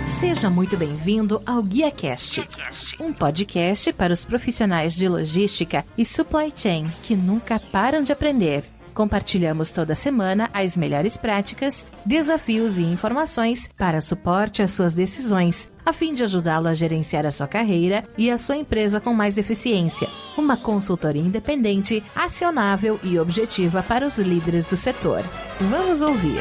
Seja muito bem-vindo ao GuiaCast, um podcast para os profissionais de logística e supply chain que nunca param de aprender. Compartilhamos toda semana as melhores práticas, desafios e informações para suporte às suas decisões, a fim de ajudá-lo a gerenciar a sua carreira e a sua empresa com mais eficiência. Uma consultoria independente, acionável e objetiva para os líderes do setor. Vamos ouvir!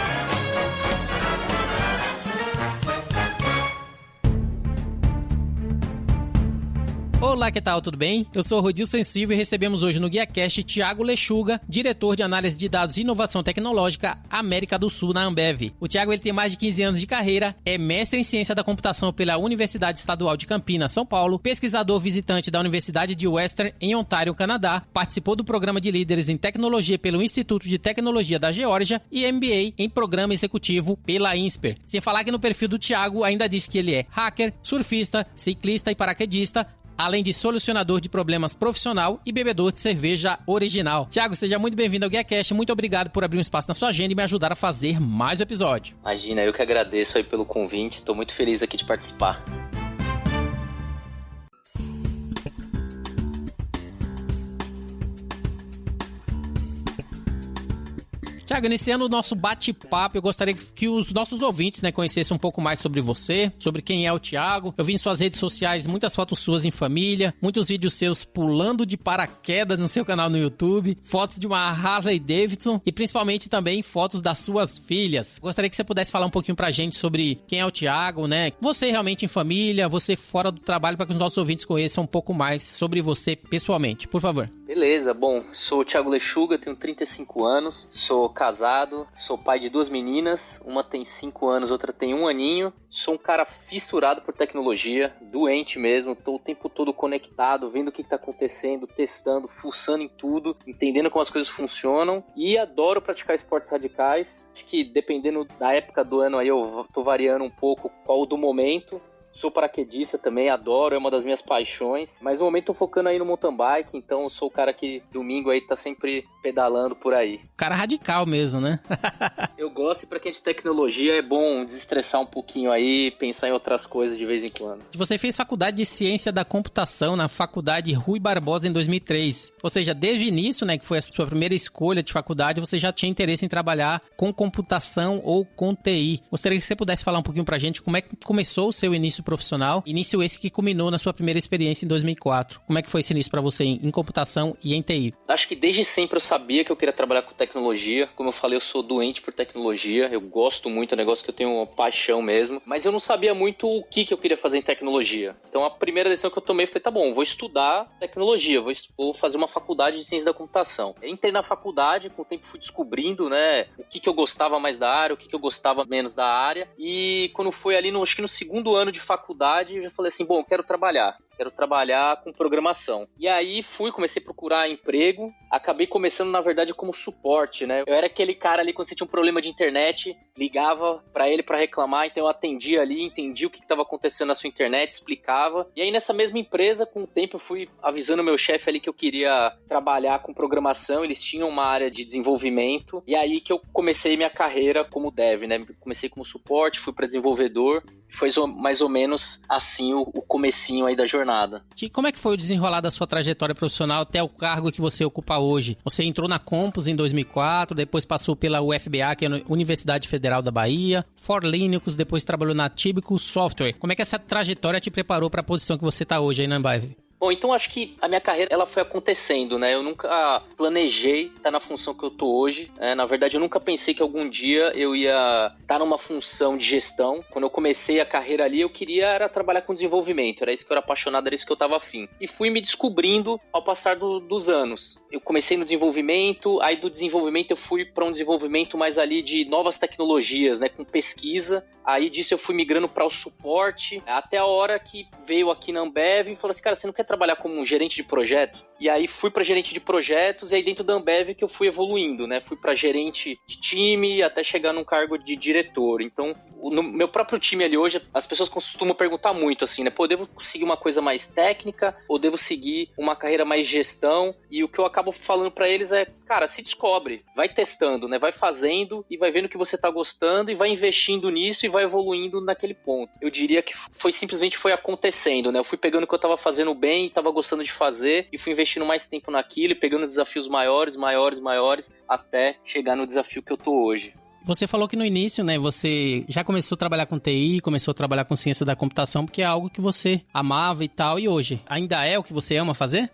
Olá, que tal? Tudo bem? Eu sou o Rodil Sensível e recebemos hoje no GuiaCast Thiago Lechuga, diretor de análise de dados e inovação tecnológica América do Sul na Ambev. O Thiago ele tem mais de 15 anos de carreira, é mestre em ciência da computação pela Universidade Estadual de Campinas, São Paulo, pesquisador visitante da Universidade de Western em Ontário, Canadá, participou do programa de líderes em tecnologia pelo Instituto de Tecnologia da Geórgia e MBA em programa executivo pela INSPER. Sem falar que no perfil do Thiago ainda diz que ele é hacker, surfista, ciclista e paraquedista, além de solucionador de problemas profissional e bebedor de cerveja original. Thiago, seja muito bem-vindo ao GuiaCast. Muito obrigado por abrir um espaço na sua agenda e me ajudar a fazer mais um episódio. Imagina, eu que agradeço aí pelo convite. Estou muito feliz aqui de participar. Thiago, iniciando o nosso bate-papo, eu gostaria que os nossos ouvintes, conhecessem um pouco mais sobre você, sobre quem é o Thiago. Eu vi em suas redes sociais muitas fotos suas em família, muitos vídeos seus pulando de paraquedas no seu canal no YouTube, fotos de uma Harley Davidson e principalmente também fotos das suas filhas. Gostaria que você pudesse falar um pouquinho pra gente sobre quem é o Thiago, Você realmente em família, você fora do trabalho, para que os nossos ouvintes conheçam um pouco mais sobre você pessoalmente, por favor. Beleza, bom, sou o Thiago Lechuga, tenho 35 anos, sou casado, sou pai de 2 meninas, uma tem 5 anos, outra tem 1 aninho. Sou um cara fissurado por tecnologia, doente mesmo, tô o tempo todo conectado, vendo o que tá acontecendo, testando, fuçando em tudo, entendendo como as coisas funcionam e adoro praticar esportes radicais. Acho que dependendo da época do ano aí eu tô variando um pouco qual do momento. Sou paraquedista também, adoro, é uma das minhas paixões. Mas no momento tô focando aí no mountain bike, então eu sou o cara que domingo aí tá sempre pedalando por aí. Cara radical mesmo, né? Eu gosto e pra quem é de tecnologia é bom desestressar um pouquinho aí, pensar em outras coisas de vez em quando. Você fez faculdade de ciência da computação na faculdade Rui Barbosa em 2003. Ou seja, desde o início, que foi a sua primeira escolha de faculdade, você já tinha interesse em trabalhar com computação ou com TI. Gostaria que você pudesse falar um pouquinho pra gente como é que começou o seu início profissional, início esse que culminou na sua primeira experiência em 2004. Como é que foi esse início para você em computação e em TI? Acho que desde sempre eu sabia que eu queria trabalhar com tecnologia. Como eu falei, eu sou doente por tecnologia, eu gosto muito, é um negócio que eu tenho uma paixão mesmo, mas eu não sabia muito o que eu queria fazer em tecnologia. Então a primeira decisão que eu tomei foi, tá bom, vou estudar tecnologia, vou fazer uma faculdade de ciência da computação. Eu entrei na faculdade, com o tempo fui descobrindo, o que eu gostava mais da área, o que eu gostava menos da área, e quando foi ali, acho que no segundo ano de faculdade, eu já falei assim, bom, quero trabalhar com programação. E aí comecei a procurar emprego, acabei começando, na verdade, como suporte, Eu era aquele cara ali, quando você tinha um problema de internet, ligava pra ele pra reclamar, então eu atendia ali, entendia o que estava acontecendo na sua internet, explicava. E aí nessa mesma empresa, com o tempo, eu fui avisando meu chefe ali que eu queria trabalhar com programação, eles tinham uma área de desenvolvimento, e aí que eu comecei minha carreira como dev, Comecei como suporte, fui pra desenvolvedor, foi mais ou menos assim o comecinho aí da jornada. E como é que foi o desenrolar da sua trajetória profissional até o cargo que você ocupa hoje? Você entrou na Compus em 2004, depois passou pela UFBA, que é a Universidade Federal da Bahia, For Linux, depois trabalhou na Tíbico Software. Como é que essa trajetória te preparou para a posição que você está hoje aí na Ambev? Bom, então acho que a minha carreira ela foi acontecendo, Eu nunca planejei estar na função que eu tô hoje. Na verdade, eu nunca pensei que algum dia eu ia estar numa função de gestão. Quando eu comecei a carreira ali, eu queria era trabalhar com desenvolvimento. Era isso que eu era apaixonado, era isso que eu estava afim. E fui me descobrindo ao passar dos anos. Eu comecei no desenvolvimento, aí do desenvolvimento eu fui para um desenvolvimento mais ali de novas tecnologias, com pesquisa. Aí disso eu fui migrando para o suporte, até a hora que veio aqui na Ambev e falou assim, cara, você não quer trabalhar como um gerente de projeto? E aí fui para gerente de projetos, e aí dentro da Ambev que eu fui evoluindo, Fui para gerente de time até chegar num cargo de diretor. Então, no meu próprio time ali hoje, as pessoas costumam perguntar muito assim, Pô, eu devo seguir uma coisa mais técnica ou devo seguir uma carreira mais gestão? E o que eu acabo falando para eles é, cara, se descobre, vai testando, né? Vai fazendo e vai vendo o que você tá gostando e vai investindo nisso e vai evoluindo naquele ponto. Eu diria que simplesmente foi acontecendo, né? Eu fui pegando o que eu tava fazendo bem e tava gostando de fazer e fui investindo mais tempo naquilo e pegando desafios maiores, até chegar no desafio que eu tô hoje. Você falou que no início, né, você já começou a trabalhar com TI, começou a trabalhar com ciência da computação, porque é algo que você amava e tal, e hoje ainda é o que você ama fazer?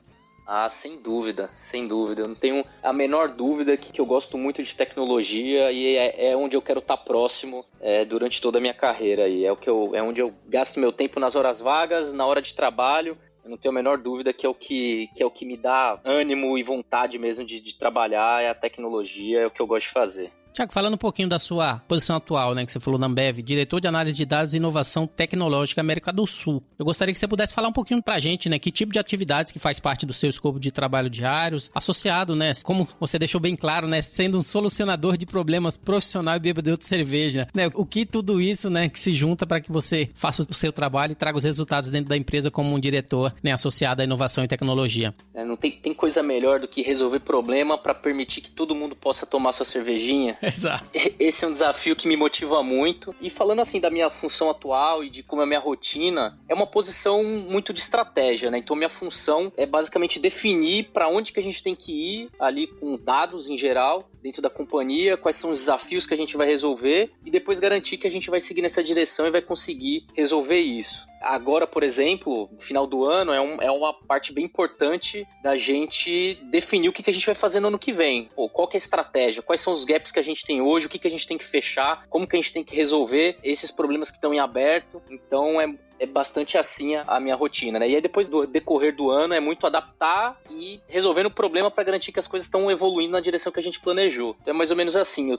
Ah, sem dúvida. Eu não tenho a menor dúvida que eu gosto muito de tecnologia e é onde eu quero estar próximo durante toda a minha carreira. E é onde eu gasto meu tempo nas horas vagas, na hora de trabalho. Eu não tenho a menor dúvida que é o que me dá ânimo e vontade mesmo de trabalhar, é a tecnologia, é o que eu gosto de fazer. Tiago, falando um pouquinho da sua posição atual, né, que você falou na Ambev, diretor de análise de dados e inovação tecnológica América do Sul. Eu gostaria que você pudesse falar um pouquinho pra gente, né, que tipo de atividades que faz parte do seu escopo de trabalho diários, associado, né, como você deixou bem claro, né, sendo um solucionador de problemas profissional e bebedor de cerveja, né, o que tudo isso, né, que se junta para que você faça o seu trabalho e traga os resultados dentro da empresa como um diretor, né, associado à inovação e tecnologia. Não tem coisa melhor do que resolver problema para permitir que todo mundo possa tomar sua cervejinha. Exato. Esse é um desafio que me motiva muito. E falando assim da minha função atual e de como é a minha rotina, é uma posição muito de estratégia, né? Então minha função é basicamente definir para onde que a gente tem que ir ali com dados em geral, dentro da companhia, quais são os desafios que a gente vai resolver e depois garantir que a gente vai seguir nessa direção e vai conseguir resolver isso. Agora, por exemplo, no final do ano é uma parte bem importante da gente definir o que a gente vai fazer no ano que vem. Qual que é a estratégia? Quais são os gaps que a gente tem hoje? O que a gente tem que fechar? Como que a gente tem que resolver esses problemas que estão em aberto? Então, é bastante assim a minha rotina, né? E aí depois do decorrer do ano é muito adaptar e resolvendo o problema para garantir que as coisas estão evoluindo na direção que a gente planejou. Então é mais ou menos assim,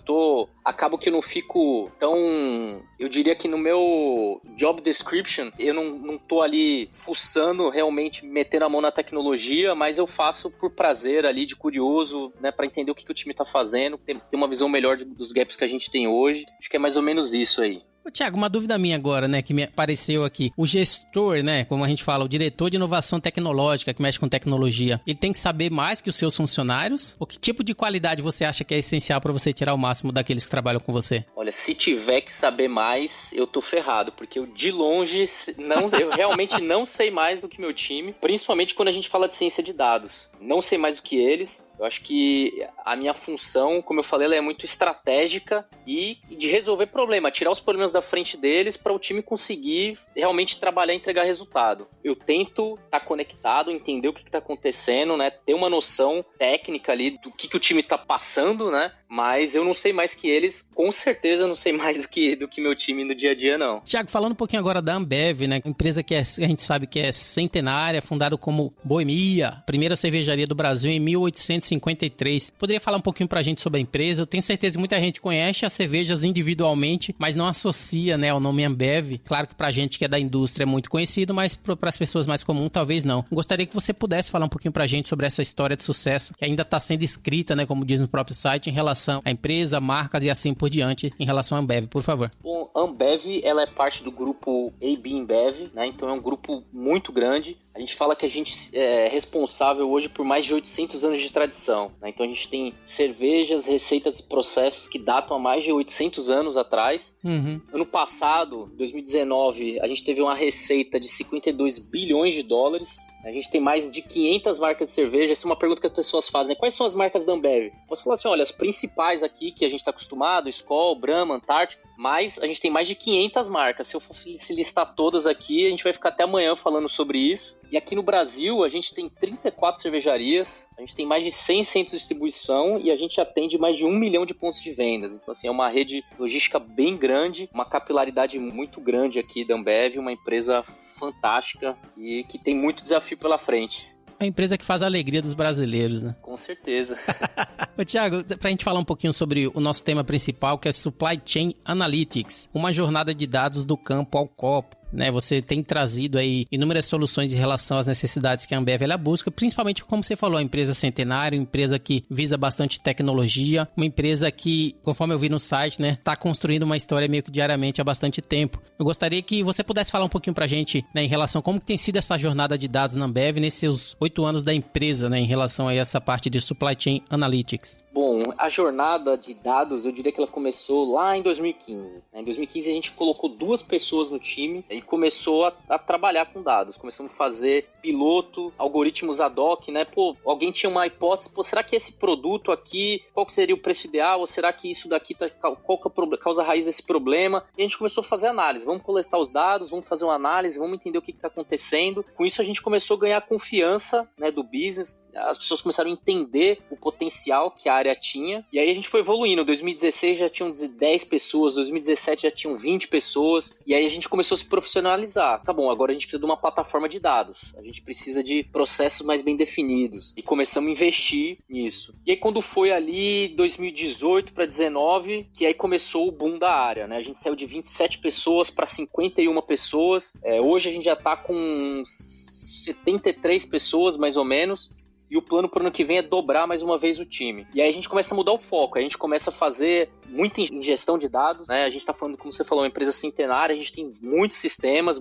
acabo que eu não fico tão, eu diria que no meu job description, eu não tô ali fuçando realmente, metendo a mão na tecnologia, mas eu faço por prazer ali, de curioso, né? Para entender o que o time tá fazendo, ter uma visão melhor dos gaps que a gente tem hoje. Acho que é mais ou menos isso aí. Tiago, uma dúvida minha agora, né, que me apareceu aqui. O gestor, né, como a gente fala, o diretor de inovação tecnológica, que mexe com tecnologia, ele tem que saber mais que os seus funcionários? Ou que tipo de qualidade você acha que é essencial para você tirar o máximo daqueles que trabalham com você? Olha, se tiver que saber mais, eu tô ferrado, porque eu de longe, eu realmente não sei mais do que meu time, principalmente quando a gente fala de ciência de dados. Não sei mais do que eles. Eu acho que a minha função, como eu falei, ela é muito estratégica e de resolver problema, tirar os problemas da frente deles para o time conseguir realmente trabalhar e entregar resultado. Eu tento estar conectado, entender o que está acontecendo, né? Ter uma noção técnica ali do que o time está passando, né? Mas eu não sei mais que eles, com certeza não sei mais do que meu time no dia a dia, não. Tiago, falando um pouquinho agora da Ambev, né? Empresa que a gente sabe que é centenária, fundada como Boemia, primeira cervejaria do Brasil em 1853. Poderia falar um pouquinho pra gente sobre a empresa? Eu tenho certeza que muita gente conhece as cervejas individualmente, mas não associa, né, ao nome Ambev. Claro que pra gente que é da indústria é muito conhecido, mas para as pessoas mais comuns talvez não. Gostaria que você pudesse falar um pouquinho pra gente sobre essa história de sucesso que ainda está sendo escrita, né, como diz no próprio site, em relação à empresa, marcas e assim por diante, em relação à Ambev, por favor. Bom, a Ambev, ela é parte do grupo AB InBev, né, então é um grupo muito grande. A gente fala que a gente é responsável hoje por mais de 800 anos de tradição, né? Então a gente tem cervejas, receitas e processos que datam há mais de 800 anos atrás. Ano passado, 2019, a gente teve uma receita de 52 bilhões de dólares. A gente tem mais de 500 marcas de cerveja. Essa é uma pergunta que as pessoas fazem, né? Quais são as marcas da Ambev? Posso falar assim, olha, as principais aqui que a gente está acostumado, Skol, Brahma, Antártica, mas a gente tem mais de 500 marcas. Se eu for se listar todas aqui, a gente vai ficar até amanhã falando sobre isso. E aqui no Brasil, a gente tem 34 cervejarias, a gente tem mais de 100 centros de distribuição e a gente atende mais de 1 milhão de pontos de vendas. Então, assim, é uma rede logística bem grande, uma capilaridade muito grande aqui da Ambev, uma empresa fantástica e que tem muito desafio pela frente. A empresa que faz a alegria dos brasileiros, né? Com certeza. Ô, Tiago, pra gente falar um pouquinho sobre o nosso tema principal, que é Supply Chain Analytics, uma jornada de dados do campo ao copo. né? Você tem trazido aí inúmeras soluções em relação às necessidades que a Ambev ela busca, principalmente como você falou, a empresa centenária, uma empresa que visa bastante tecnologia, uma empresa que, conforme eu vi no site, né, tá construindo uma história meio que diariamente há bastante tempo. Eu gostaria que você pudesse falar um pouquinho pra gente, né, em relação a como que tem sido essa jornada de dados na Ambev nesses seus 8 anos da empresa, né, em relação a essa parte de Supply Chain Analytics. Bom, a jornada de dados, eu diria que ela começou lá em 2015. Em 2015 a gente colocou 2 pessoas no time e começou a trabalhar com dados. Começamos a fazer piloto, algoritmos ad hoc, né? Pô, alguém tinha uma hipótese, pô, será que esse produto aqui, qual que seria o preço ideal? Ou será que isso daqui, qual que é a causa raiz desse problema? E a gente começou a fazer análise. Vamos coletar os dados, vamos fazer uma análise, vamos entender o que está acontecendo. Com isso a gente começou a ganhar confiança, né, do business. As pessoas começaram a entender o potencial que a área tinha, e aí a gente foi evoluindo. Em 2016 já tinham 10 pessoas, 2017 já tinham 20 pessoas, e aí a gente começou a se profissionalizar. Tá bom, agora a gente precisa de uma plataforma de dados, a gente precisa de processos mais bem definidos, e começamos a investir nisso. E aí quando foi ali 2018 para 2019, que aí começou o boom da área, né? A gente saiu de 27 pessoas para 51 pessoas, hoje a gente já tá com 73 pessoas mais ou menos, e o plano para o ano que vem é dobrar mais uma vez o time. E aí a gente começa a mudar o foco, a gente começa a fazer muita ingestão de dados, né? A gente está falando, como você falou, uma empresa centenária, a gente tem muitos sistemas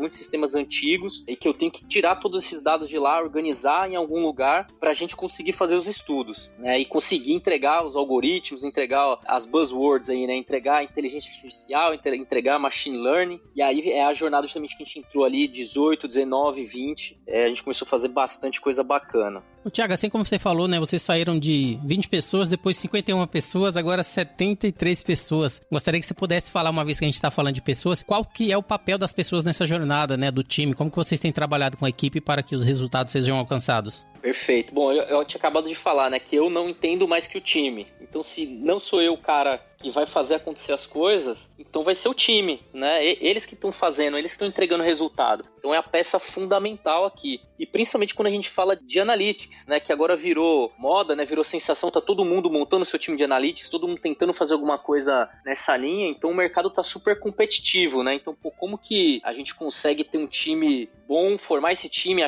antigos, e que eu tenho que tirar todos esses dados de lá, organizar em algum lugar para a gente conseguir fazer os estudos, né? E conseguir entregar os algoritmos, entregar as buzzwords aí, né? Entregar inteligência artificial, entregar machine learning. E aí é a jornada justamente que a gente entrou ali, 18, 19, 20, a gente começou a fazer bastante coisa bacana. Tiago, assim como você falou, né, vocês saíram de 20 pessoas, depois 51 pessoas, agora 73 pessoas. Gostaria que você pudesse falar, uma vez que a gente está falando de pessoas, qual que é o papel das pessoas nessa jornada, né, do time? Como que vocês têm trabalhado com a equipe para que os resultados sejam alcançados? Perfeito. Bom, eu tinha acabado de falar, né, que eu não entendo mais que o time. Então, se não sou eu o cara que vai fazer acontecer as coisas, então vai ser o time, né? Eles que estão fazendo, eles que estão entregando o resultado. Então é a peça fundamental aqui. E principalmente quando a gente fala de analytics, né? Que agora virou moda, né? Virou sensação, tá todo mundo montando seu time de analytics, todo mundo tentando fazer alguma coisa nessa linha. Então o mercado tá super competitivo, né? Então, pô, como que a gente consegue ter um time bom, formar esse time,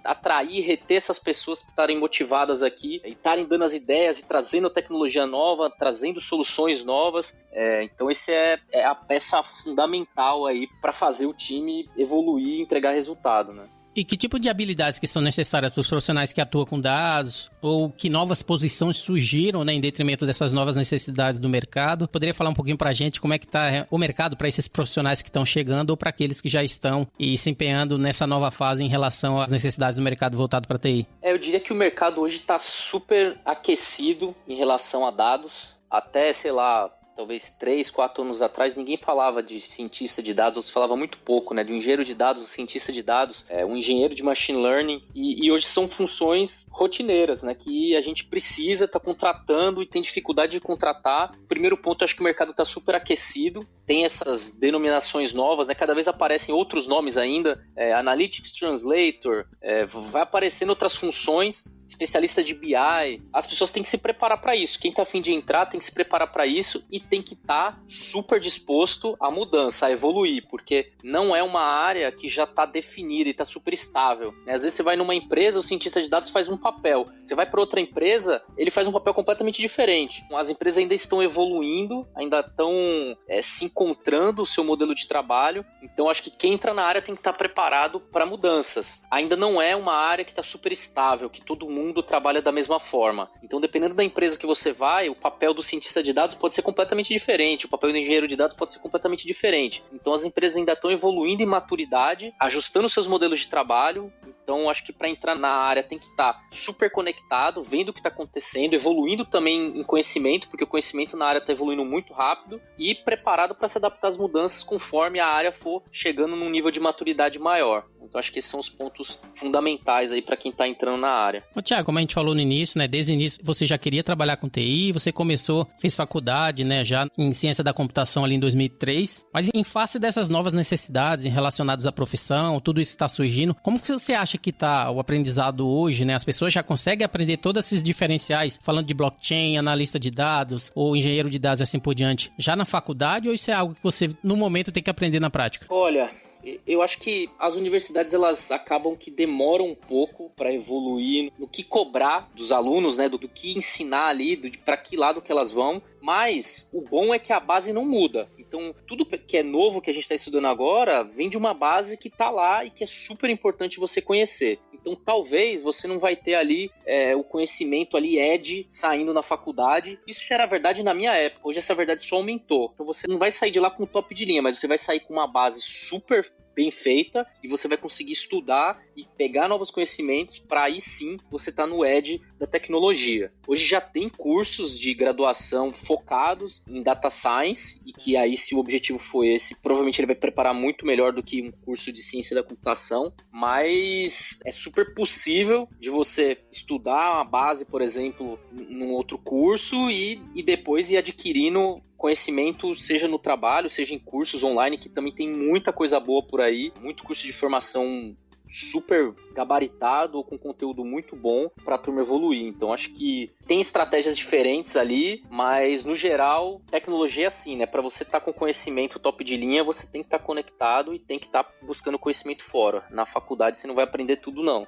atrair, reter essas pessoas que estarem motivadas aqui e estarem dando as ideias e trazendo tecnologia nova, trazendo soluções novas. Então esse é a peça fundamental aí para fazer o time evoluir e entregar resultado, né? E que tipo de habilidades que são necessárias para os profissionais que atuam com dados, ou que novas posições surgiram, né, em detrimento dessas novas necessidades do mercado? Poderia falar um pouquinho para a gente como é que está o mercado para esses profissionais que estão chegando ou para aqueles que já estão e se empenhando nessa nova fase em relação às necessidades do mercado voltado para a TI? Eu diria que o mercado hoje está super aquecido em relação a dados. Até, sei lá, talvez 3, 4 anos atrás, ninguém falava de cientista de dados, ou se falava muito pouco, né? De um engenheiro de dados, um cientista de dados, um engenheiro de machine learning, e hoje são funções rotineiras, né? Que a gente precisa estar contratando e tem dificuldade de contratar. Primeiro ponto, acho que o mercado está super aquecido, tem essas denominações novas, né? Cada vez aparecem outros nomes ainda, Analytics Translator, vai aparecendo outras funções, especialista de BI. As pessoas têm que se preparar para isso. Quem está a fim de entrar tem que se preparar para isso e tem que estar super disposto à mudança, a evoluir, porque não é uma área que já está definida e está super estável, né? Às vezes você vai numa empresa, o cientista de dados faz um papel. Você vai para outra empresa, ele faz um papel completamente diferente. As empresas ainda estão evoluindo, ainda estão se encontrando o seu modelo de trabalho. Então, acho que quem entra na área tem que estar preparado para mudanças. Ainda não é uma área que está super estável, que todo mundo trabalha da mesma forma. Então, dependendo da empresa que você vai, o papel do cientista de dados pode ser completamente diferente, o papel do engenheiro de dados pode ser completamente diferente. Então, as empresas ainda estão evoluindo em maturidade, ajustando seus modelos de trabalho. Então, acho que para entrar na área tem que estar super conectado, vendo o que está acontecendo, evoluindo também em conhecimento, porque o conhecimento na área está evoluindo muito rápido, e preparado para se adaptar às mudanças conforme a área for chegando num nível de maturidade maior. Então, acho que esses são os pontos fundamentais aí para quem está entrando na área. Ô, Tiago, como a gente falou no início, né? Desde o início você já queria trabalhar com TI, você começou, fez faculdade, né? Já em ciência da computação ali em 2003. Mas em face dessas novas necessidades relacionadas à profissão, tudo isso está surgindo, como que você acha que está o aprendizado hoje, né? As pessoas já conseguem aprender todos esses diferenciais, falando de blockchain, analista de dados, ou engenheiro de dados e assim por diante, já na faculdade, ou isso é algo que você, no momento, tem que aprender na prática? Olha, Eu acho que as universidades elas acabam que demoram um pouco para evoluir no que cobrar dos alunos, né, do que ensinar ali, para que lado que elas vão, mas o bom é que a base não muda. Então, tudo que é novo que a gente está estudando agora vem de uma base que está lá e que é super importante você conhecer. Então, talvez você não vai ter ali o conhecimento ali saindo na faculdade. Isso já era verdade na minha época. Hoje essa verdade só aumentou. Então, você não vai sair de lá com o top de linha, mas você vai sair com uma base super bem feita e você vai conseguir estudar e pegar novos conhecimentos para aí sim você estar no edge da tecnologia. Hoje já tem cursos de graduação focados em data science e que aí, se o objetivo for esse, provavelmente ele vai preparar muito melhor do que um curso de ciência da computação, mas é super possível de você estudar uma base, por exemplo, num outro curso e depois ir adquirindo conhecimento, seja no trabalho, seja em cursos online, que também tem muita coisa boa por aí, muito curso de formação super gabaritado ou com conteúdo muito bom para a turma evoluir. Então acho que tem estratégias diferentes ali, mas no geral tecnologia é assim, né? Para você estar com conhecimento top de linha, você tem que estar conectado e tem que estar buscando conhecimento fora. Na faculdade você não vai aprender tudo não.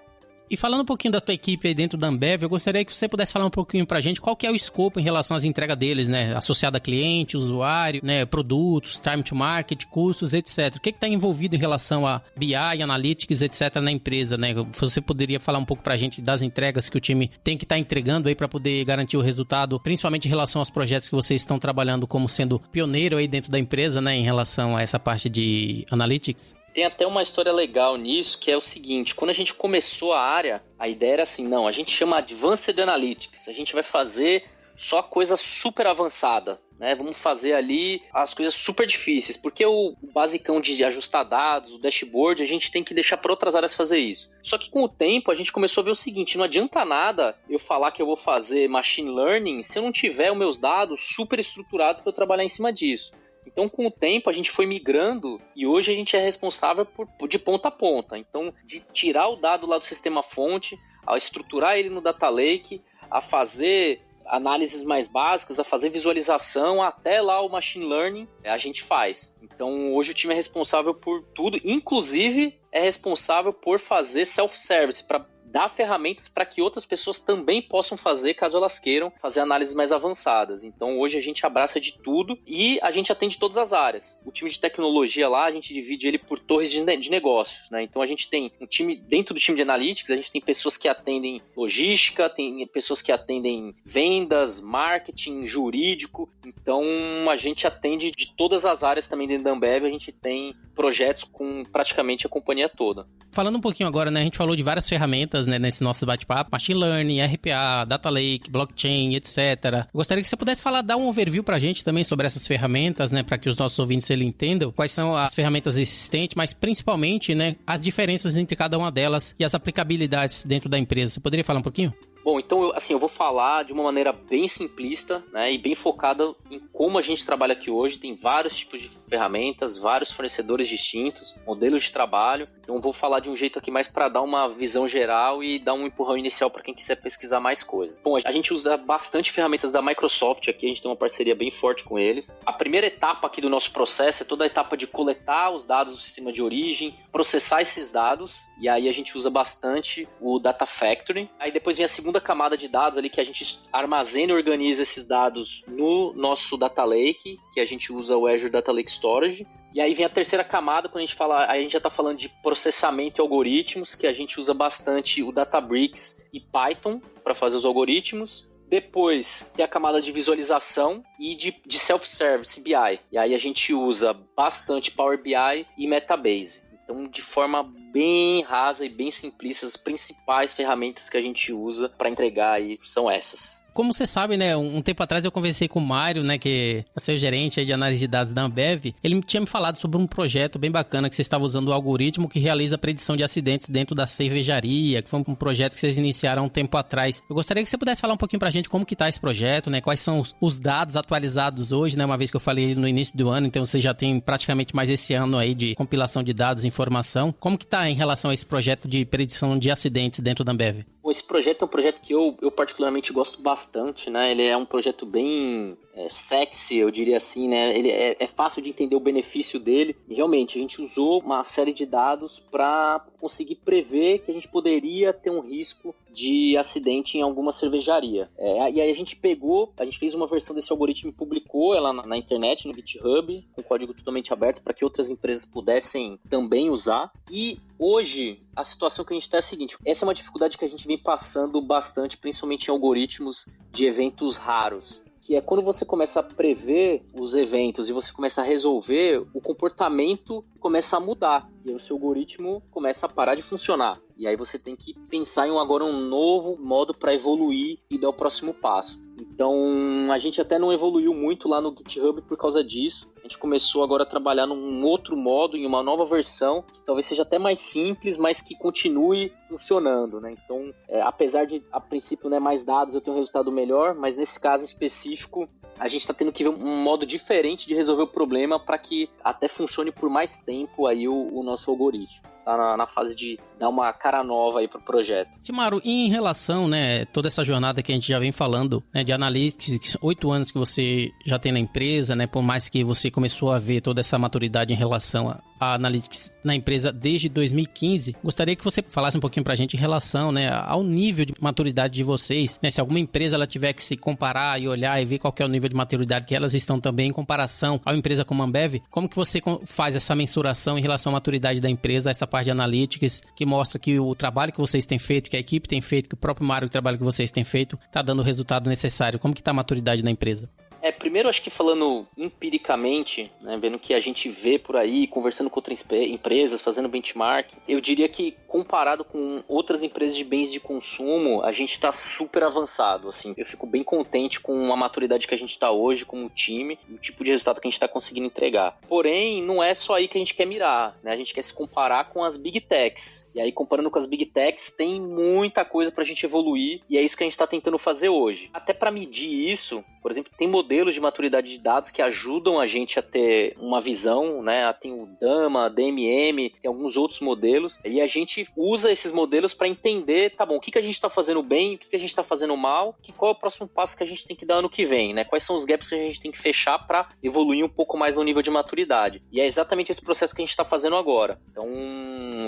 E falando um pouquinho da tua equipe aí dentro da Ambev, eu gostaria que você pudesse falar um pouquinho pra gente qual que é o escopo em relação às entregas deles, né? Associado a cliente, usuário, né? Produtos, time to market, custos, etc. O que está envolvido em relação a BI, Analytics, etc. na empresa, né? Você poderia falar um pouco pra gente das entregas que o time tem que estar entregando aí para poder garantir o resultado, principalmente em relação aos projetos que vocês estão trabalhando como sendo pioneiro aí dentro da empresa, né? Em relação a essa parte de Analytics? Tem até uma história legal nisso, que é o seguinte, quando a gente começou a área, a ideia era assim, não, a gente chama Advanced Analytics, a gente vai fazer só coisa super avançada, né? Vamos fazer ali as coisas super difíceis, porque o basicão de ajustar dados, o dashboard, a gente tem que deixar para outras áreas fazer isso. Só que com o tempo a gente começou a ver o seguinte, não adianta nada eu falar que eu vou fazer machine learning se eu não tiver os meus dados super estruturados para eu trabalhar em cima disso. Então, com o tempo, a gente foi migrando e hoje a gente é responsável de ponta a ponta. Então, de tirar o dado lá do sistema fonte, a estruturar ele no data lake, a fazer análises mais básicas, a fazer visualização, até lá o machine learning, a gente faz. Então, hoje o time é responsável por tudo, inclusive é responsável por fazer self-service, para dar ferramentas para que outras pessoas também possam fazer, caso elas queiram fazer análises mais avançadas. Então hoje a gente abraça de tudo e a gente atende todas as áreas. O time de tecnologia lá, a gente divide ele por torres de negócios, né? Então a gente tem um time, dentro do time de analytics, a gente tem pessoas que atendem logística, tem pessoas que atendem vendas, marketing, jurídico. Então a gente atende de todas as áreas também dentro da Ambev, a gente tem projetos com praticamente a companhia toda. Falando um pouquinho agora, né, a gente falou de várias ferramentas, né, nesse nosso bate-papo, Machine Learning, RPA, Data Lake, Blockchain, etc. Eu gostaria que você pudesse dar um overview pra gente também sobre essas ferramentas, né, para que os nossos ouvintes entendam quais são as ferramentas existentes, mas principalmente, né, as diferenças entre cada uma delas e as aplicabilidades dentro da empresa. Você poderia falar um pouquinho? Bom, então, eu vou falar de uma maneira bem simplista, né, e bem focada em como a gente trabalha aqui hoje. Tem vários tipos de ferramentas, vários fornecedores distintos, modelos de trabalho. Então, eu vou falar de um jeito aqui mais para dar uma visão geral e dar um empurrão inicial para quem quiser pesquisar mais coisas. Bom, a gente usa bastante ferramentas da Microsoft aqui, a gente tem uma parceria bem forte com eles. A primeira etapa aqui do nosso processo é toda a etapa de coletar os dados do sistema de origem, processar esses dados, e aí a gente usa bastante o Data Factory. Aí depois vem a segunda camada de dados ali, que a gente armazena e organiza esses dados no nosso Data Lake, que a gente usa o Azure Data Lake Storage. E aí vem a terceira camada, quando a gente fala, aí a gente já está falando de processamento e algoritmos, que a gente usa bastante o Databricks e Python para fazer os algoritmos. Depois tem a camada de visualização e de self-service BI. E aí a gente usa bastante Power BI e Metabase. Então, de forma bem rasa e bem simplista, as principais ferramentas que a gente usa para entregar aí são essas. Como você sabe, né, um tempo atrás eu conversei com o Mário, né, que é seu gerente aí de análise de dados da Ambev. Ele tinha me falado sobre um projeto bem bacana que você estava usando o algoritmo que realiza a predição de acidentes dentro da cervejaria, que foi um projeto que vocês iniciaram um tempo atrás. Eu gostaria que você pudesse falar um pouquinho pra gente como que tá esse projeto, né, quais são os dados atualizados hoje, né, uma vez que eu falei no início do ano, então você já tem praticamente mais esse ano aí de compilação de dados e informação. Como que tá em relação a esse projeto de predição de acidentes dentro da Ambev? Esse projeto é um projeto que eu particularmente gosto bastante, né? Ele é um projeto bem sexy, eu diria assim, né? Ele é fácil de entender o benefício dele. E realmente, a gente usou uma série de dados para conseguir prever que a gente poderia ter um risco de acidente em alguma cervejaria. E aí a gente fez uma versão desse algoritmo e publicou ela na internet, no GitHub, com código totalmente aberto para que outras empresas pudessem também usar. E hoje, a situação que a gente está é a seguinte: essa é uma dificuldade que a gente vem passando bastante, principalmente em algoritmos de eventos raros, que é quando você começa a prever os eventos e você começa a resolver, o comportamento começa a mudar, e aí o seu algoritmo começa a parar de funcionar. E aí você tem que pensar em agora um novo modo para evoluir e dar o próximo passo. Então, a gente até não evoluiu muito lá no GitHub por causa disso. A gente começou agora a trabalhar num outro modo, em uma nova versão, que talvez seja até mais simples, mas que continue funcionando, né? Então, apesar de, a princípio, né, mais dados eu ter um resultado melhor, mas nesse caso específico, a gente está tendo que ver um modo diferente de resolver o problema para que até funcione por mais tempo aí o nosso algoritmo. Tá na fase de dar uma cara nova aí pro projeto. Timaru, em relação, né, toda essa jornada que a gente já vem falando, né, de Analytics, 8 anos que você já tem na empresa, né, por mais que você começou a ver toda essa maturidade em relação a Analytics na empresa desde 2015, gostaria que você falasse um pouquinho pra gente em relação, né, ao nível de maturidade de vocês, né, se alguma empresa ela tiver que se comparar e olhar e ver qual que é o nível de maturidade que elas estão também em comparação a uma empresa como a Ambev, como que você faz essa mensuração em relação à maturidade da empresa, essa parte de Analytics, que mostra que o trabalho que vocês têm feito, que a equipe tem feito, que o próprio Mário, o trabalho que vocês têm feito, está dando o resultado necessário. Como que está a maturidade da empresa? Primeiro, acho que falando empiricamente, né, vendo o que a gente vê por aí, conversando com outras empresas, fazendo benchmark, eu diria que comparado com outras empresas de bens de consumo, a gente está super avançado, assim. Eu fico bem contente com a maturidade que a gente está hoje como time, o tipo de resultado que a gente está conseguindo entregar. Porém, não é só aí que a gente quer mirar, né? A gente quer se comparar com as Big Techs. E aí, comparando com as Big Techs, tem muita coisa para a gente evoluir, e é isso que a gente está tentando fazer hoje. Até para medir isso, por exemplo, tem modelos de maturidade de dados que ajudam a gente a ter uma visão, né? Tem o DAMA, DMM, tem alguns outros modelos, e a gente usa esses modelos para entender, tá bom, o que a gente está fazendo bem, o que a gente está fazendo mal, qual é o próximo passo que a gente tem que dar ano que vem, né? Quais são os gaps que a gente tem que fechar para evoluir um pouco mais no nível de maturidade. E é exatamente esse processo que a gente está fazendo agora. Então,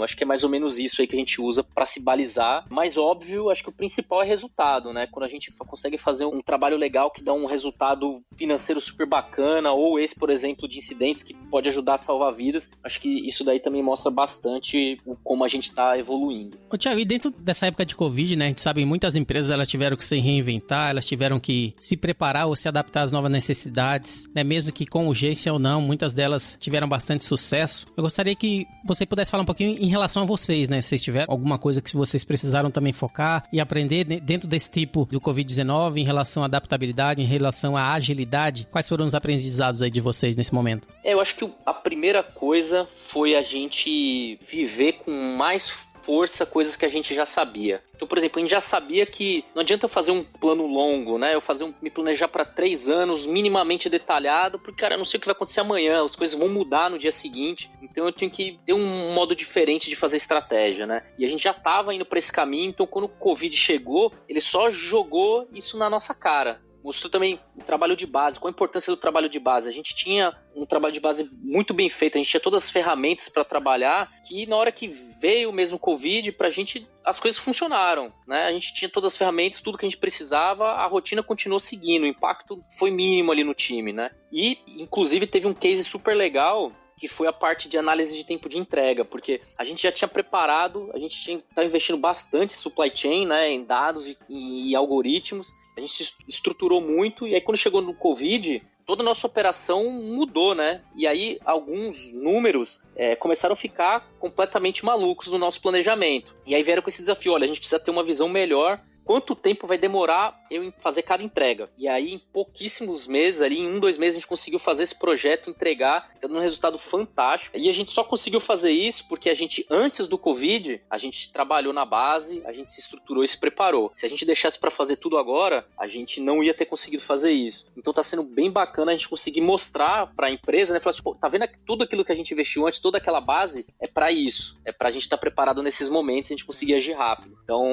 acho que é mais ou menos isso aí que a gente usa para se balizar. Mas, óbvio, acho que o principal é resultado, né? Quando a gente consegue fazer um trabalho legal que dá um resultado financeiro super bacana, ou esse, por exemplo, de incidentes que pode ajudar a salvar vidas, acho que isso daí também mostra bastante como a gente está evoluindo. Ô, Thiago, e dentro dessa época de Covid, né, a gente sabe que muitas empresas elas tiveram que se reinventar, elas tiveram que se preparar ou se adaptar às novas necessidades, né, mesmo que com urgência ou não, muitas delas tiveram bastante sucesso. Eu gostaria que você pudesse falar um pouquinho em relação a vocês, né, se vocês tiveram alguma coisa que vocês precisaram também focar e aprender dentro desse tipo do Covid-19 em relação à adaptabilidade, em relação à agilidade. Quais foram os aprendizados aí de vocês nesse momento? Eu acho que a primeira coisa foi a gente viver com mais força coisas que a gente já sabia. Então, por exemplo, a gente já sabia que não adianta eu fazer um plano longo, né? Me planejar para 3 anos, minimamente detalhado, porque, cara, eu não sei o que vai acontecer amanhã, as coisas vão mudar no dia seguinte, então eu tenho que ter um modo diferente de fazer estratégia, né? E a gente já estava indo para esse caminho, então quando o Covid chegou, ele só jogou isso na nossa cara. Mostrou também o trabalho de base, qual a importância do trabalho de base. A gente tinha um trabalho de base muito bem feito, a gente tinha todas as ferramentas para trabalhar, que na hora que veio mesmo o Covid, pra gente as coisas funcionaram, né? A gente tinha todas as ferramentas, tudo que a gente precisava, a rotina continuou seguindo, o impacto foi mínimo ali no time, né? E, inclusive, teve um case super legal, que foi a parte de análise de tempo de entrega, porque a gente já tinha preparado, a gente estava investindo bastante em supply chain, né, em dados e algoritmos, a gente se estruturou muito, e aí quando chegou no Covid, toda a nossa operação mudou, né? E aí alguns números começaram a ficar completamente malucos no nosso planejamento. E aí vieram com esse desafio, olha, a gente precisa ter uma visão melhor quanto tempo vai demorar eu fazer cada entrega. E aí, em pouquíssimos meses, ali em 1-2 meses, a gente conseguiu fazer esse projeto, entregar, dando um resultado fantástico. E a gente só conseguiu fazer isso porque a gente, antes do Covid, a gente trabalhou na base, a gente se estruturou e se preparou. Se a gente deixasse para fazer tudo agora, a gente não ia ter conseguido fazer isso. Então tá sendo bem bacana a gente conseguir mostrar para a empresa, né? Falar assim, pô, tá vendo tudo aquilo que a gente investiu antes, toda aquela base, é para isso. É pra gente estar preparado nesses momentos e a gente conseguir agir rápido. Então,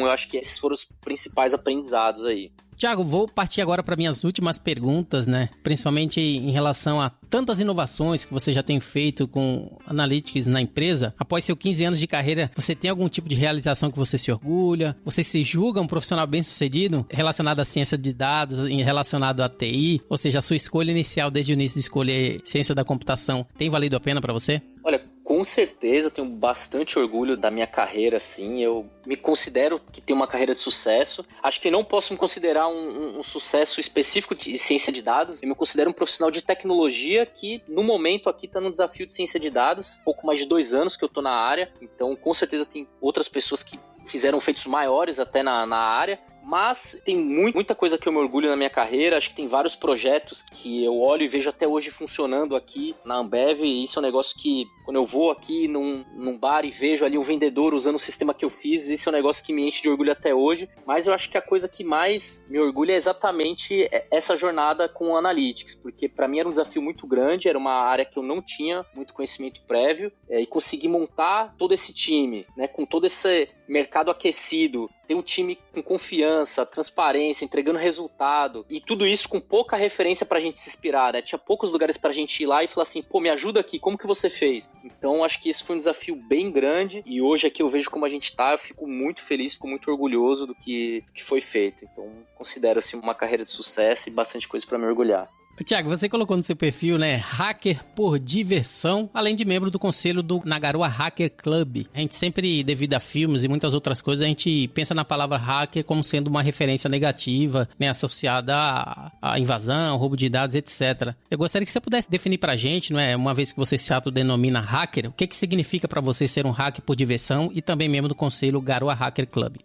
eu acho que esses foram os principais aprendizados aí. Thiago, vou partir agora para minhas últimas perguntas, né? Principalmente em relação a tantas inovações que você já tem feito com Analytics na empresa. Após seus 15 anos de carreira, você tem algum tipo de realização que você se orgulha? Você se julga um profissional bem-sucedido relacionado à ciência de dados, relacionado à TI? Ou seja, a sua escolha inicial desde o início de escolher ciência da computação tem valido a pena para você? Olha, com certeza eu tenho bastante orgulho da minha carreira, assim. Eu me considero que tenho uma carreira de sucesso. Acho que não posso me considerar um sucesso específico de ciência de dados. Eu me considero um profissional de tecnologia que, no momento, aqui está no desafio de ciência de dados. Pouco mais de 2 anos que eu estou na área. Então, com certeza, tem outras pessoas que fizeram feitos maiores até na área. Mas tem muita coisa que eu me orgulho na minha carreira. Acho que tem vários projetos que eu olho e vejo até hoje funcionando aqui na Ambev. E isso é um negócio que, quando eu vou aqui num bar e vejo ali um vendedor usando o sistema que eu fiz, isso é um negócio que me enche de orgulho até hoje. Mas eu acho que a coisa que mais me orgulha é exatamente essa jornada com o Analytics, porque para mim era um desafio muito grande, era uma área que eu não tinha muito conhecimento prévio, e conseguir montar todo esse time, né, com todo esse mercado aquecido, ter um time com confiança, transparência, entregando resultado, e tudo isso com pouca referência pra gente se inspirar, né? Tinha poucos lugares pra gente ir lá e falar assim, pô, me ajuda aqui, como que você fez? Então, acho que esse foi um desafio bem grande, e hoje aqui eu vejo como a gente tá, eu fico muito feliz, fico muito orgulhoso do que foi feito. Então, considero assim uma carreira de sucesso e bastante coisa pra me orgulhar. Thiago, você colocou no seu perfil, né, hacker por diversão, além de membro do conselho do Nagaroa Hacker Club. A gente sempre, devido a filmes e muitas outras coisas, a gente pensa na palavra hacker como sendo uma referência negativa, né, associada à invasão, roubo de dados, etc. Eu gostaria que você pudesse definir pra gente, né, uma vez que você se autodenomina hacker, o que significa pra você ser um hacker por diversão e também membro do conselho Garoa Hacker Club?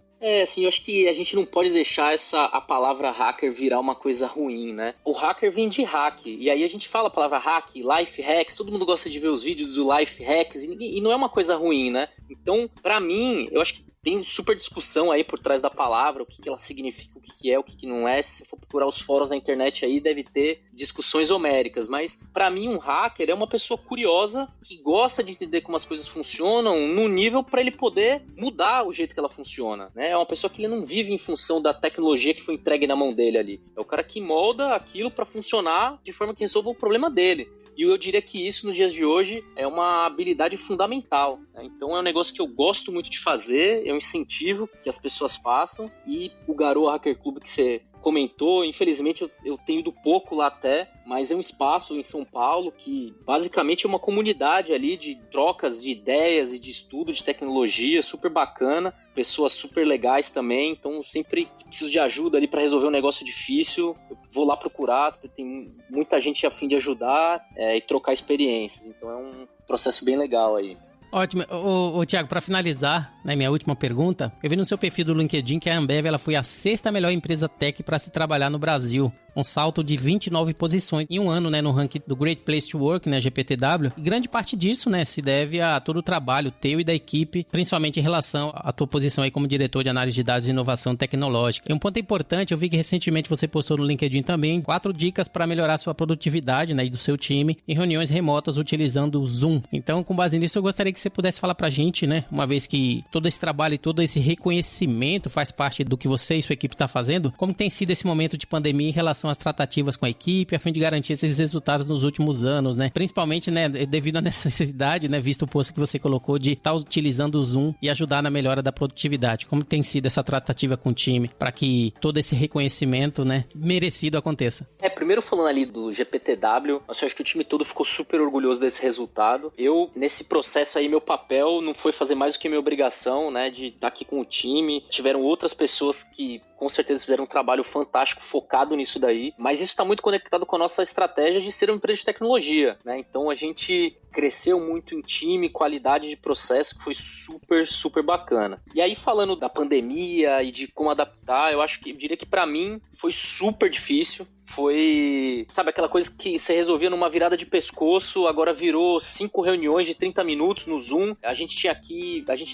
Assim, eu acho que a gente não pode deixar a palavra hacker virar uma coisa ruim, né? O hacker vem de hack, e aí a gente fala a palavra hack, life hacks, todo mundo gosta de ver os vídeos do life hacks, e não é uma coisa ruim, né? Então, pra mim, eu acho que tem super discussão aí por trás da palavra, o que ela significa, o que é, o que não é. Se for procurar os fóruns na internet aí, deve ter discussões homéricas. Mas, pra mim, um hacker é uma pessoa curiosa que gosta de entender como as coisas funcionam no nível pra ele poder mudar o jeito que ela funciona, né? É uma pessoa que ele não vive em função da tecnologia que foi entregue na mão dele ali. É o cara que molda aquilo pra funcionar de forma que resolva o problema dele. E eu diria que isso, nos dias de hoje, é uma habilidade fundamental, né? Então é um negócio que eu gosto muito de fazer, é um incentivo que as pessoas façam. E o Garoa Hacker Club que você comentou, infelizmente eu tenho ido pouco lá até, mas é um espaço em São Paulo que basicamente é uma comunidade ali de trocas de ideias e de estudo de tecnologia, super bacana, pessoas super legais também. Então sempre que preciso de ajuda ali para resolver um negócio difícil, eu vou lá procurar, tem muita gente a fim de ajudar e trocar experiências, então é um processo bem legal aí. Ótimo. Ô, Thiago, para finalizar, né, minha última pergunta, eu vi no seu perfil do LinkedIn que a Ambev ela foi a 6ª melhor empresa tech para se trabalhar no Brasil. Um salto de 29 posições em um ano, né, no ranking do Great Place to Work, né, GPTW. E grande parte disso, né, se deve a todo o trabalho teu e da equipe, principalmente em relação à tua posição aí como diretor de análise de dados e inovação tecnológica. E um ponto importante, eu vi que recentemente você postou no LinkedIn também 4 dicas para melhorar sua produtividade, né, e do seu time em reuniões remotas utilizando o Zoom. Então, com base nisso, eu gostaria que você pudesse falar pra gente, né, uma vez que todo esse trabalho e todo esse reconhecimento faz parte do que você e sua equipe está fazendo, como tem sido esse momento de pandemia em relação às tratativas com a equipe, a fim de garantir esses resultados nos últimos anos, né? Principalmente, né, devido à necessidade, né, visto o posto que você colocou de estar utilizando o Zoom e ajudar na melhora da produtividade. Como tem sido essa tratativa com o time para que todo esse reconhecimento, né, merecido aconteça? Primeiro falando ali do GPTW, eu acho que o time todo ficou super orgulhoso desse resultado. Eu, nesse processo aí, meu papel não foi fazer mais do que minha obrigação, né, de estar aqui com o time. Tiveram outras pessoas que com certeza fizeram um trabalho fantástico focado nisso daí, mas isso está muito conectado com a nossa estratégia de ser uma empresa de tecnologia, né? Então a gente cresceu muito em time, qualidade de processo, que foi super, super bacana. E aí, falando da pandemia e de como adaptar, eu diria que para mim foi super difícil. Foi, sabe, aquela coisa que você resolvia numa virada de pescoço, agora virou 5 reuniões de 30 minutos no Zoom. A gente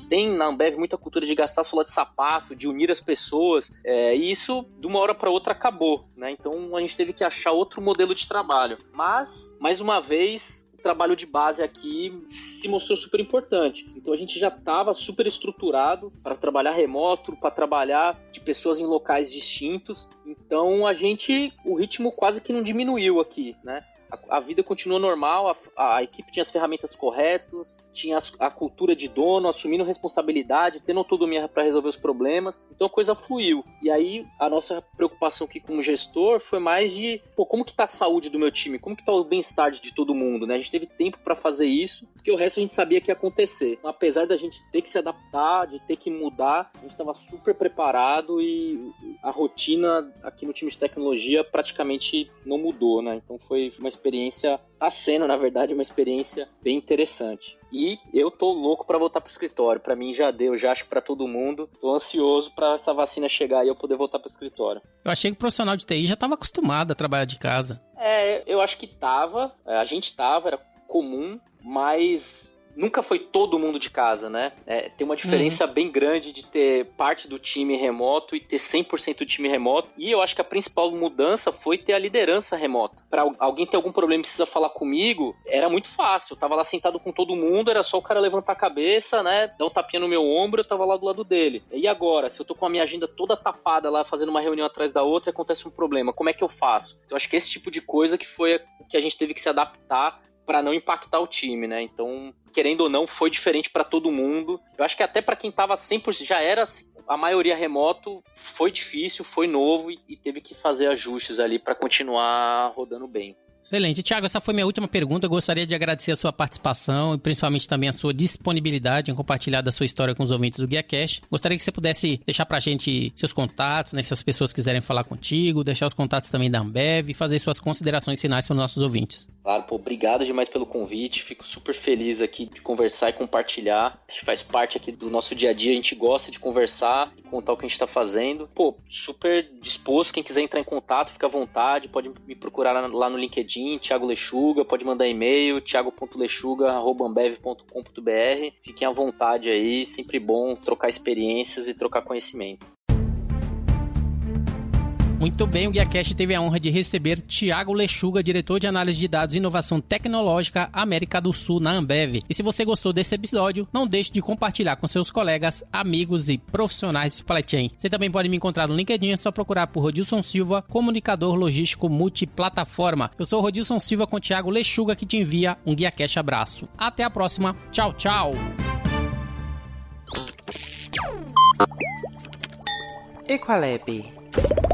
tem na Ambev muita cultura de gastar sola de sapato, de unir as pessoas, e isso de uma hora para outra acabou, né? Então a gente teve que achar outro modelo de trabalho. Mas, mais uma vez, o trabalho de base aqui se mostrou super importante. Então a gente já estava super estruturado para trabalhar remoto, para trabalhar de pessoas em locais distintos. Então o ritmo quase que não diminuiu aqui, né? A vida continuou normal, a equipe tinha as ferramentas corretas, tinha a cultura de dono, assumindo responsabilidade, tendo autonomia para resolver os problemas, então a coisa fluiu. E aí a nossa preocupação aqui como gestor foi mais de, como que tá a saúde do meu time, como que tá o bem-estar de todo mundo, né? A gente teve tempo para fazer isso, porque o resto a gente sabia que ia acontecer. Então, apesar da gente ter que se adaptar, de ter que mudar, a gente estava super preparado e a rotina aqui no time de tecnologia praticamente não mudou, né? Então foi uma experiência, tá sendo, na verdade, uma experiência bem interessante. E eu tô louco pra voltar pro escritório. Pra mim já deu, já acho que pra todo mundo. Tô ansioso pra essa vacina chegar e eu poder voltar pro escritório. Eu achei que o profissional de TI já tava acostumado a trabalhar de casa. Eu acho que tava. A gente tava, era comum, mas nunca foi todo mundo de casa, né? Tem uma diferença bem grande de ter parte do time remoto e ter 100% do time remoto. E eu acho que a principal mudança foi ter a liderança remota. Para alguém ter algum problema e precisa falar comigo, era muito fácil. Eu tava lá sentado com todo mundo, era só o cara levantar a cabeça, né? Dar um tapinha no meu ombro, eu tava lá do lado dele. E agora, se eu tô com a minha agenda toda tapada lá, fazendo uma reunião atrás da outra, acontece um problema. Como é que eu faço? Então, eu acho que esse tipo de coisa que foi o que a gente teve que se adaptar para não impactar o time, né? Então, querendo ou não, foi diferente para todo mundo. Eu acho que até para quem tava 100%, já era a maioria remoto, foi difícil, foi novo e teve que fazer ajustes ali para continuar rodando bem. Excelente. Thiago, essa foi minha última pergunta. Eu gostaria de agradecer a sua participação e principalmente também a sua disponibilidade em compartilhar da sua história com os ouvintes do GuiaCast. Gostaria que você pudesse deixar pra gente seus contatos, né, se as pessoas quiserem falar contigo, deixar os contatos também da Ambev e fazer suas considerações finais para os nossos ouvintes. Claro, obrigado demais pelo convite. Fico super feliz aqui de conversar e compartilhar. A gente faz parte aqui do nosso dia a dia, a gente gosta de conversar e contar o que a gente tá fazendo. Super disposto, quem quiser entrar em contato, fica à vontade, pode me procurar lá no LinkedIn, Thiago Lechuga, pode mandar e-mail, thiago.lechuga@ambev.com.br. Fiquem à vontade aí, sempre bom trocar experiências e trocar conhecimento. Muito bem, o GuiaCast teve a honra de receber Thiago Lechuga, diretor de análise de dados e inovação tecnológica América do Sul na Ambev. E se você gostou desse episódio, não deixe de compartilhar com seus colegas, amigos e profissionais de supply chain. Você também pode me encontrar no LinkedIn, é só procurar por Rodilson Silva, comunicador logístico multiplataforma. Eu sou o Rodilson Silva com Thiago Lechuga, que te envia um GuiaCast abraço. Até a próxima, tchau, tchau! Equalab.